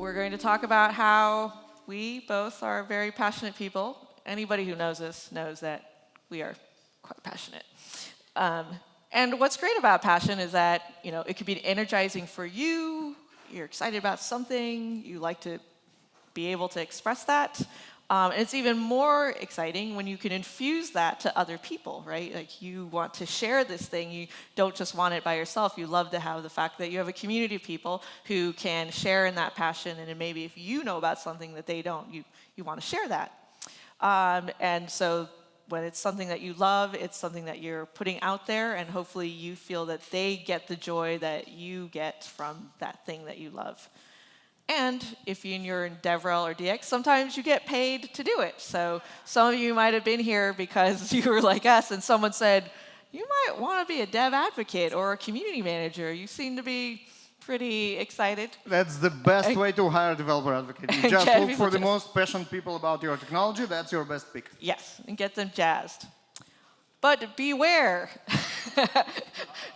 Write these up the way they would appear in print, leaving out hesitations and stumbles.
we're going to talk about how we both are very passionate people. Anybody who knows us knows that we are quite passionate. And what's great about passion is that, it can be energizing for you. You're excited about something. You like to be able to express that. And it's even more exciting when you can infuse that to other people, right? Like you want to share this thing. You don't just want it by yourself. You love to have the fact that you have a community of people who can share in that passion. And then maybe if you know about something that they don't, you want to share that. And so when it's something that you love, it's something that you're putting out there, and hopefully you feel that they get the joy that you get from that thing that you love. And if you're in DevRel or DX, sometimes you get paid to do it. So some of you might have been here because you were like us, and someone said, you might want to be a dev advocate or a community manager. You seem to be pretty excited. That's the best way to hire a developer advocate. You just look for the most passionate people about your technology. That's your best pick. Yes, and get them jazzed. But beware.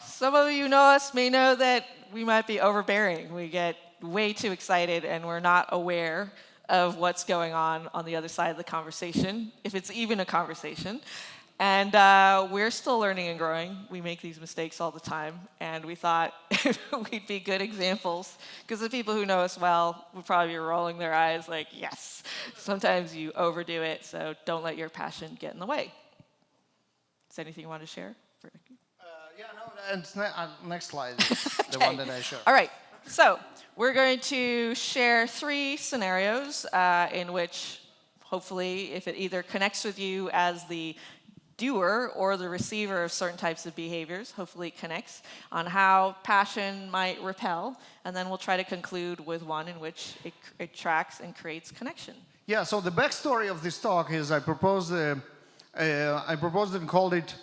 Some of you know us may know that we might be overbearing. We get way too excited and we're not aware of what's going on the other side of the conversation, if it's even a conversation. And we're still learning and growing. We make these mistakes all the time. And we thought we'd be good examples, because the people who know us well would probably be rolling their eyes like, yes, sometimes you overdo it, so don't let your passion get in the way. Is there anything you want to share? Next slide is the one that I showed. All right, so we're going to share 3 scenarios in which, hopefully, if it either connects with you as the doer or the receiver of certain types of behaviors, hopefully it connects on how passion might repel, and then we'll try to conclude with one in which it tracks and creates connection. Yeah, so the backstory of this talk is I proposed and called it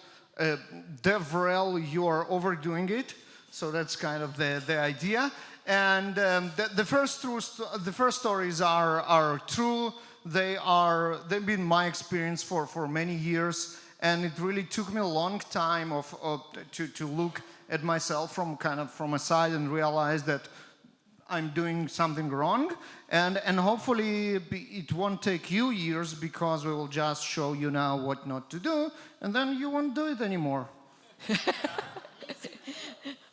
DevRel, you are overdoing it. So that's kind of the idea. And the first stories are true. They've been my experience for many years. And it really took me a long time to look at myself from a side and realize that I'm doing something wrong. And hopefully it won't take you years, because we will just show you now what not to do, and then you won't do it anymore.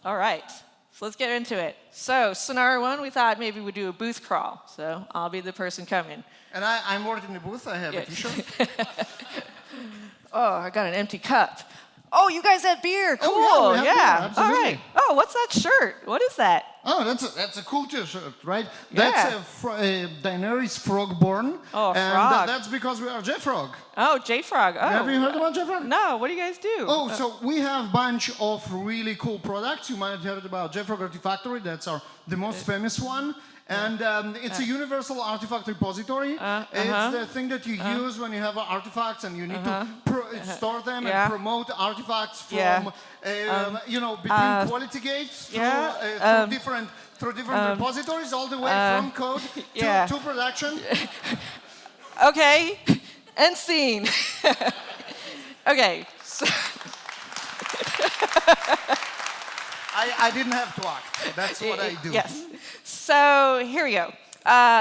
All right, so let's get into it. So scenario 1, we thought maybe we'd do a booth crawl. So I'll be the person coming. And I'm working in the booth. I have a t-shirt. Oh, I got an empty cup. Oh, you guys have beer. Cool. Oh, yeah, we have beer, absolutely. All right. Oh, what's that shirt? What is that? Oh, that's a cool t-shirt, right? Yeah. That's Daenerys Frogborn. Oh, a and frog. That's because we are JFrog. Oh, JFrog. Oh. Have you heard about JFrog? No, what do you guys do? Oh, so we have a bunch of really cool products. You might have heard about JFrog Artifactory. That's the most famous one. And it's a universal artifact repository. It's the thing that you use when you have artifacts and you need to store them and promote artifacts from, between quality gates through different repositories, all the way from code to production. Okay, end scene. Okay. So I didn't have to act. That's what I do. Yes. So here we go.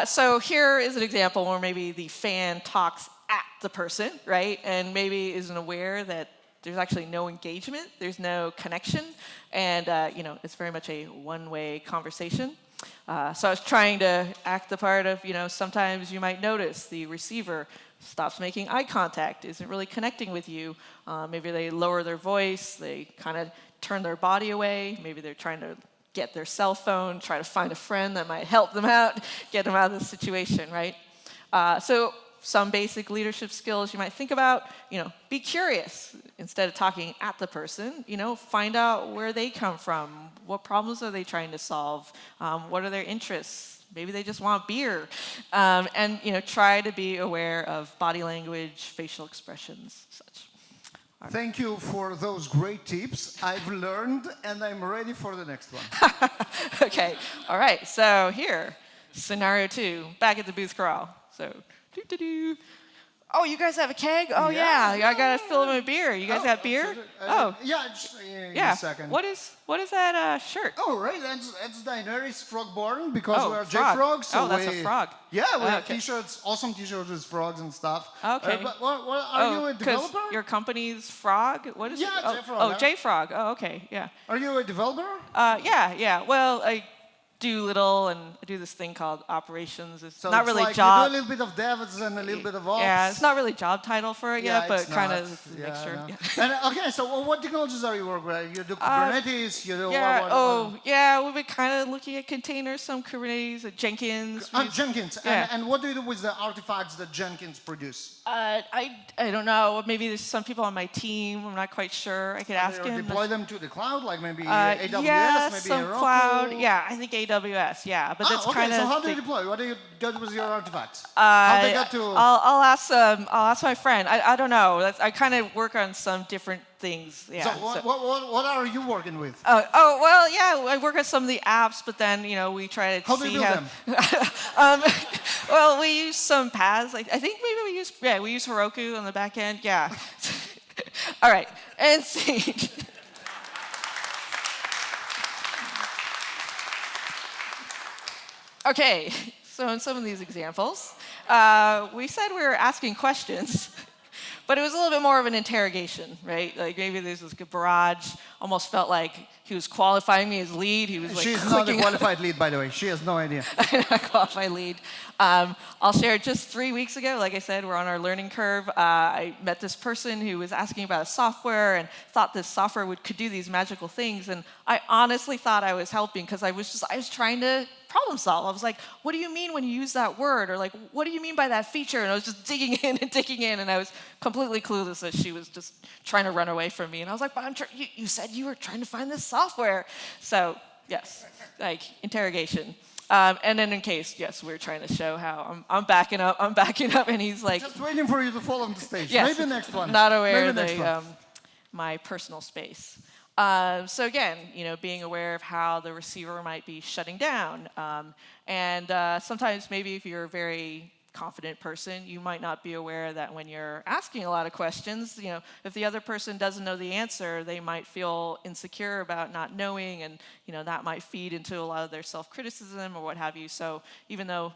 So here is an example where maybe the fan talks at the person, right? And maybe isn't aware that there's actually no engagement, there's no connection, and it's very much a one-way conversation. So I was trying to act the part of, sometimes you might notice the receiver stops making eye contact, isn't really connecting with you. Maybe they lower their voice, they kind of turn their body away, maybe they're trying to get their cell phone, try to find a friend that might help them out, get them out of the situation, right? So some basic leadership skills you might think about, be curious. Instead of talking at the person, find out where they come from. What problems are they trying to solve? What are their interests? Maybe they just want beer. And try to be aware of body language, facial expressions, such. Thank you for those great tips. I've learned, and I'm ready for the next one. Okay, all right. So here, scenario 2, back at the booth crawl. So, Oh, you guys have a keg? Oh, yeah. I got to fill them with beer. You guys have beer? Yeah, just in yeah. a second. What is that shirt? Oh, right, that's Daenerys Frogborn, because we're frog. J-Frog. So that's a frog. Yeah, we have T-shirts, awesome T-shirts with frogs and stuff. Okay. But are you a developer? Your company's Frog? What is it? J-Frog. Oh, J-Frog. Oh, okay, yeah. Are you a developer? Yeah. Well, I do little, and I do this thing called operations. It's So not it's really like job. you do a little bit of devs and a little bit of ops. Yeah, it's not really job title for it yet, but kind of a mixture. No. Yeah. And, okay, so what technologies are you working with? You do Kubernetes, you do Yeah, we've been kind of looking at containers, some Kubernetes, Jenkins. Jenkins. Yeah. And what do you do with the artifacts that Jenkins produce? I don't know. Maybe there's some people on my team. I'm not quite sure. I could ask Do you him. deploy them to the cloud, like maybe AWS, yeah, maybe some Heroku? cloud. Yeah, I think AWS. Yeah, but that's kind of. So how do you deploy? What do you do with your artifacts? How they got to? I'll ask my friend. I don't know. I kind of work on some different things. Yeah. So what are you working with? Well, yeah, I work on some of the apps, but then we try to How do you build them? Well, we use some paths. I think maybe we use Heroku on the back end. Yeah. All right, and see. Okay, so in some of these examples, we said we were asking questions, but it was a little bit more of an interrogation, right? Like maybe there's this barrage, almost felt like he was qualifying me as lead. He was like She's not a qualified lead, by the way. She has no idea. A qualified lead. I'll share just 3 weeks ago, like I said, we're on our learning curve. I met this person who was asking about a software and thought this software could do these magical things. And I honestly thought I was helping because I was trying to problem solve. I was like, what do you mean when you use that word? Or like, what do you mean by that feature? And I was just digging in, and I was completely clueless that she was just trying to run away from me. And I was like, but you said you were trying to find this software. So yes, like interrogation. And then in case, yes, we're trying to show how I'm backing up, and he's like... Just waiting for you to fall on the stage. Yes, Maybe next one. Not aware of my personal space. So again, being aware of how the receiver might be shutting down. And sometimes maybe if you're a very confident person, you might not be aware that when you're asking a lot of questions, if the other person doesn't know the answer, they might feel insecure about not knowing, and that might feed into a lot of their self-criticism or what have you. So even though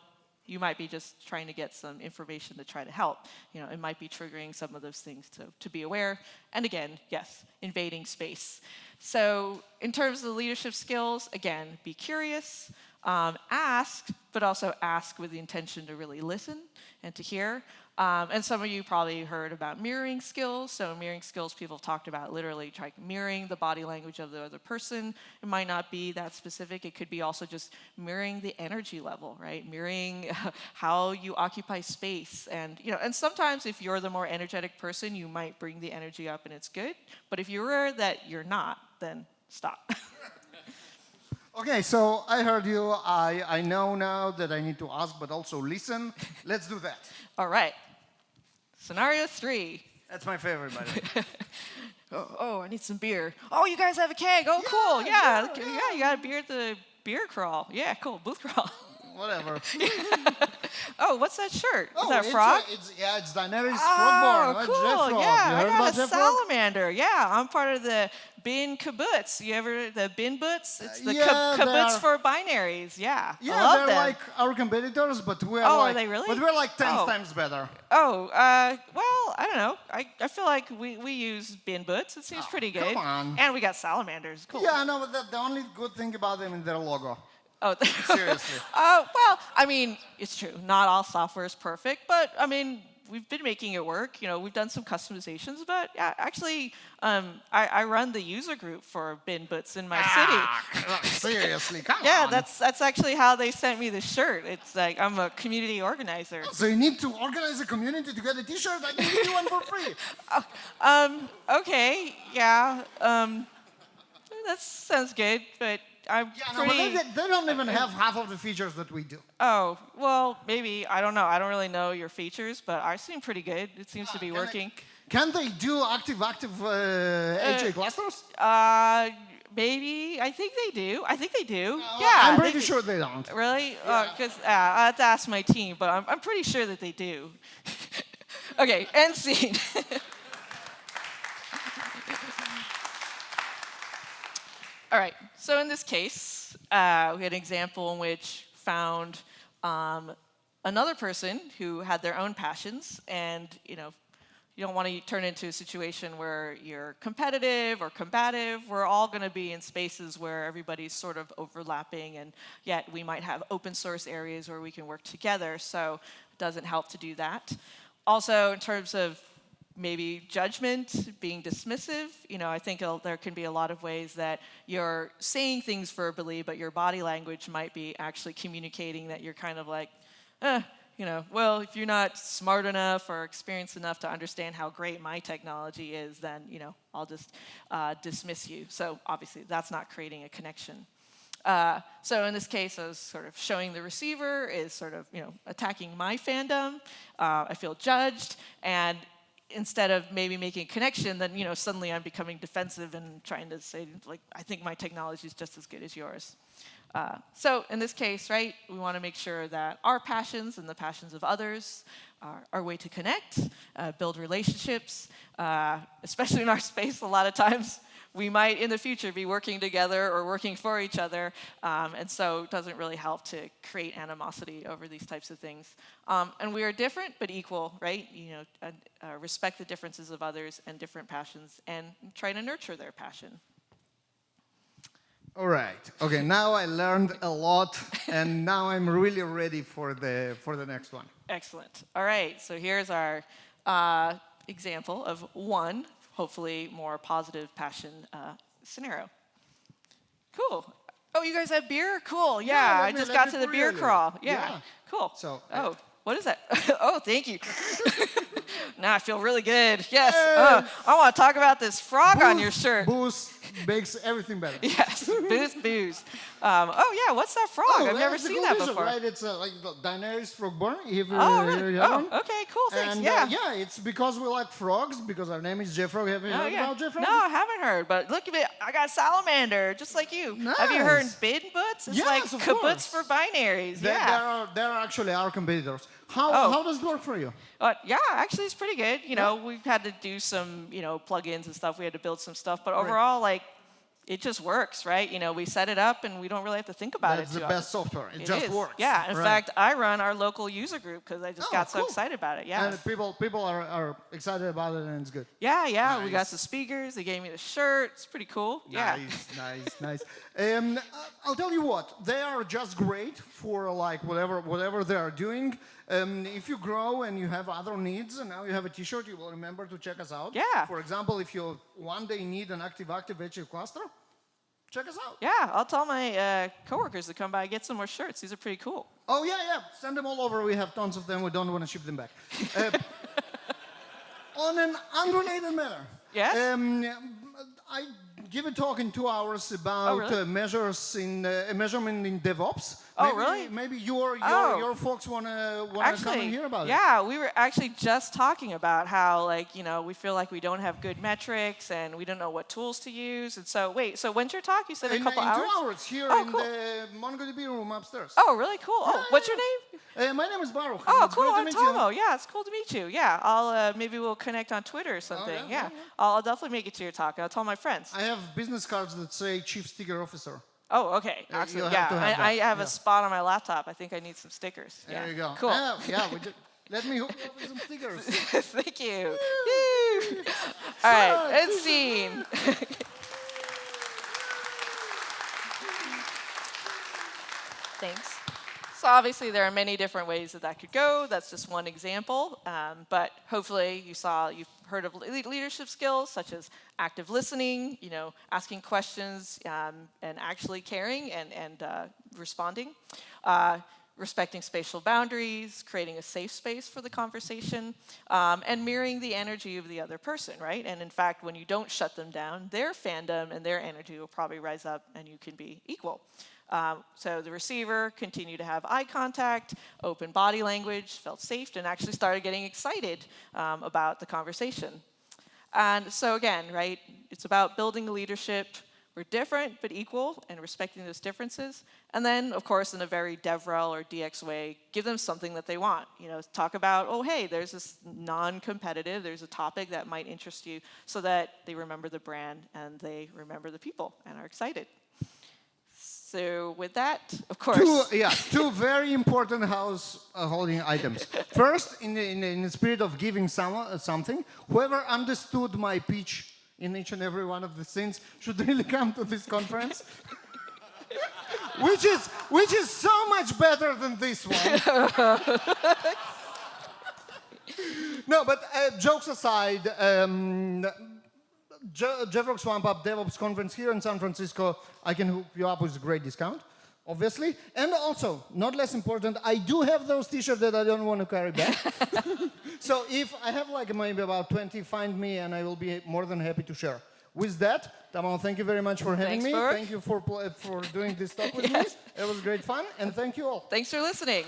you might be just trying to get some information to try to help, it might be triggering some of those things to be aware. And again, yes, invading space. So in terms of the leadership skills, again, be curious, ask, but also ask with the intention to really listen and to hear. And some of you probably heard about mirroring skills. So mirroring skills, people have talked about literally mirroring the body language of the other person. It might not be that specific. It could be also just mirroring the energy level, right? Mirroring how you occupy space. And, and sometimes if you're the more energetic person, you might bring the energy up and it's good. But if you're that you're not, then stop. Okay, so I heard you. I know now that I need to ask, but also listen. Let's do that. All right. Scenario 3. That's my favorite, by the way. Oh, I need some beer. Oh, you guys have a keg. Oh, cool. Yeah, you got a beer at the beer crawl. Yeah, cool. Booth crawl. Whatever. Oh, what's that shirt? Is that a it's frog? It's Daenerys Frogborn. Oh, cool. Yeah, I got a salamander. Yeah, I'm part of the bin kibbutz. The bin butts? It's the kibbutz for binaries. Yeah, I love they're them. like our competitors, but we're are they really? But we're like 10 times better. Oh, well, I don't know. I feel like we use bin butts. It seems pretty good. Come on. And we got salamanders. Cool. Yeah, no, but the only good thing about them is their logo. Oh, seriously. Well, I mean, it's true. Not all software is perfect, but I mean, we've been making it work. We've done some customizations, but yeah, actually, I run the user group for bin butts in my city. Seriously, come on. Yeah, that's actually how they sent me the shirt. It's like I'm a community organizer. So you need to organize a community to get a T-shirt. I can give you one for free. Okay, yeah, that sounds good, but I'm pretty... No, but they don't even have half of the features that we do. Oh, well, maybe. I don't know. I don't really know your features, but I seem pretty good. It seems to be working. Can they do active HA clusters? Maybe. I think they do. Yeah. I'm pretty sure they don't. Really? Because I have to ask my team, but I'm pretty sure that they do. Okay, end scene. All right, so in this case, we had an example in which found another person who had their own passions, and you don't want to turn into a situation where you're competitive or combative. We're all going to be in spaces where everybody's sort of overlapping, and yet we might have open source areas where we can work together, so it doesn't help to do that. Also, in terms of maybe judgment, being dismissive. I think there can be a lot of ways that you're saying things verbally, but your body language might be actually communicating that you're kind of like, well, if you're not smart enough or experienced enough to understand how great my technology is, then, I'll just dismiss you. So obviously, that's not creating a connection. So in this case, I was sort of showing the receiver is sort of, attacking my fandom. I feel judged, and instead of maybe making a connection, then suddenly I'm becoming defensive and trying to say, like, I think my technology is just as good as yours. So in this case, right, we want to make sure that our passions and the passions of others are our way to connect, build relationships, especially in our space. A lot of times we might in the future be working together or working for each other, and so it doesn't really help to create animosity over these types of things. And we are different but equal, right? Respect the differences of others and different passions, and try to nurture their passion. All right. Okay. Now I learned a lot, and now I'm really ready for the next one. Excellent. All right. So here's our example of one, hopefully more positive passion scenario. Cool. Oh, you guys have beer? Cool. Yeah, I just got to the beer crawl. Yeah. Cool. So. What is that? Oh, thank you. Now I feel really good. Yes. I want to talk about this frog on your shirt. Booze makes everything better. Yes. Booze. Oh, yeah. What's that frog? I've never seen that before. Right? It's like Daenerys Frogborn. Okay. Cool. Thanks. And, yeah. It's because we like frogs, because our name is J-Frog. Have you heard about J-Frog? No, I haven't heard. But look at it. I got salamander, just like you. Nice. Have you heard bin butts? It's like kibbutz for binaries. They're actually our competitors. How does it work for you? Yeah, actually, it's pretty good. We've had to do some, plugins and stuff. We had to build some stuff, but overall, it just works, right? We set it up, and we don't really have to think about it. That's the best software. It just works. Yeah. In fact, I run our local user group because I just got so excited about it. Yeah. And people are excited about it, and it's good. Yeah. Nice. We got the speakers. They gave me the shirt. It's pretty cool. Nice. I'll tell you what. They are just great for whatever they are doing. If you grow and you have other needs, and now you have a T-shirt, you will remember to check us out. Yeah. For example, if you one day need an active HF cluster, check us out. Yeah, I'll tell my coworkers to come by and get some more shirts. These are pretty cool. Oh, yeah. Send them all over. We have tons of them. We don't want to ship them back. On an unrelated matter. Yes? I give a talk in 2 hours about measurement in DevOps. Really? Maybe your folks wanna come and hear about it. Yeah, we were actually just talking about how we feel like we don't have good metrics and we don't know what tools to use. And so when's your talk? You said a couple hours? In 2 hours here in the MongoDB room upstairs. Oh, really cool. What's your name? My name is Baruch. Oh, cool. I'm Tamao. Yeah, it's cool to meet you. Yeah, I'll maybe we'll connect on Twitter or something. Yeah. I'll definitely make it to your talk. I'll tell my friends. I have business cards that say Chief Sticker Officer. Oh, okay. Excellent. Yeah, I have a spot on my laptop. I think I need some stickers. There you go. Cool. Let me hook you up with some stickers. Thank you. All right, end scene. Thanks. So obviously there are many different ways that could go. That's just one example. But hopefully you've heard of leadership skills such as active listening, asking questions and actually caring and responding. Respecting spatial boundaries, creating a safe space for the conversation, and mirroring the energy of the other person, right? And in fact, when you don't shut them down, their fandom and their energy will probably rise up and you can be equal. So the receiver continued to have eye contact, open body language, felt safe, and actually started getting excited about the conversation. And so again, right, it's about building leadership We're different but equal and respecting those differences. And then, of course, in a very DevRel or DX way, give them something that they want. Talk about, oh, hey, there's this non-competitive, there's a topic that might interest you, so that they remember the brand and they remember the people and are excited. So with that, of course. Two very important house-holding items. First, in the spirit of giving something, whoever understood my pitch in each and every one of the things should really come to this conference, which is so much better than this one. No, but jokes aside, JevRock Swamp Up DevOps conference here in San Francisco, I can hook you up with a great discount, obviously. And also, not less important, I do have those t-shirts that I don't want to carry back. So if I have like maybe about 20, find me and I will be more than happy to share. With that, Tamao, thank you very much for having me. Thank you for doing this talk with me. It was great fun, and thank you all. Thanks for listening.